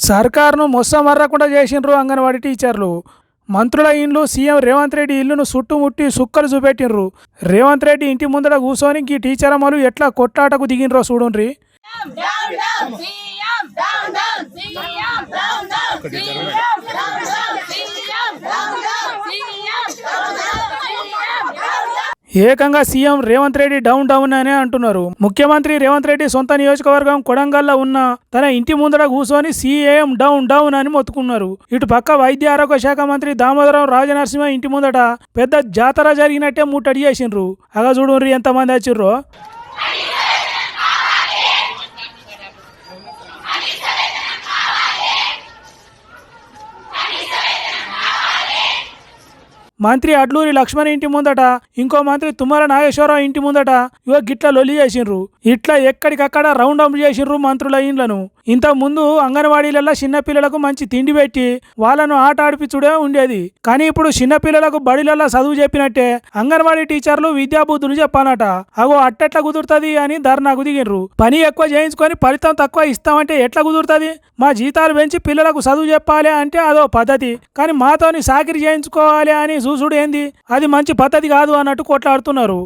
సర్కారును మొస్సమర్రకుండా చేసిండ్రు అంగన్వాడీ టీచర్లు. మంత్రుల ఇండ్లు సీఎం రేవంత్ రెడ్డి ఇల్లును చుట్టుముట్టి సుక్కలు చూపెట్టిండ్రు. రేవంత్ రెడ్డి ఇంటి ముందర కూర్చొని ఈ టీచర్ అమ్మలు ఎట్లా కొట్లాటకు దిగిండ్రో చూడుండ్రి. ఏకంగా CM Revanth Reddy down down అనే అంటున్నారు. ముఖ్యమంత్రి రేవంత్ రెడ్డి సొంత నియోజకవర్గం కొడంగల్లో ఉన్న తన ఇంటి ముందర కూర్చొని సీఎం డౌన్ డౌన్ అని మొత్తుకున్నారు. ఇటు పక్క వైద్య ఆరోగ్య శాఖ మంత్రి దామోదరం రాజనరసింహ ఇంటి ముందట పెద్ద జాతర జరిగినట్టే ముట్టడి చేసిండ్రు. అగా చూడుండ్రి ఎంతమంది వచ్చిర్రో. మంత్రి అడ్లూరి లక్ష్మణ్ ఇంటి ముందట, ఇంకో మంత్రి తుమ్మల నాగేశ్వరరావు ఇంటి ముందట గిట్ల లొల్లి చేసిండ్రు. ఇట్లా ఎక్కడికక్కడ రౌండ్ అప్ చేసిండ్రు మంత్రుల ఇండ్లను. ఇంతకు ముందు అంగన్వాడీలలో చిన్నపిల్లలకు మంచి తిండి పెట్టి వాళ్ళను ఆట ఆడిపించుడే ఉండేది. కానీ ఇప్పుడు చిన్నపిల్లలకు బడిలలో చదువు చెప్పినట్టే అంగన్వాడీ టీచర్లు విద్యాబుద్ధులు చెప్పాలట. అగో అట్టెట్లా కుదురుతుంది అని ధర్నాకు దిగిండ్రు. పని ఎక్కువ చేయించుకొని ఫలితం తక్కువ ఇస్తామంటే ఎట్లా కుదురుతుంది? మా జీతాలు పెంచి పిల్లలకు చదువు చెప్పాలి అంటే అదో పద్ధతి, కానీ మాతోని సాకిరి చేయించుకోవాలి అని చూసుడు ఏంది? అది మంచి పద్ధతి కాదు అన్నట్టు కొట్లాడుతున్నారు.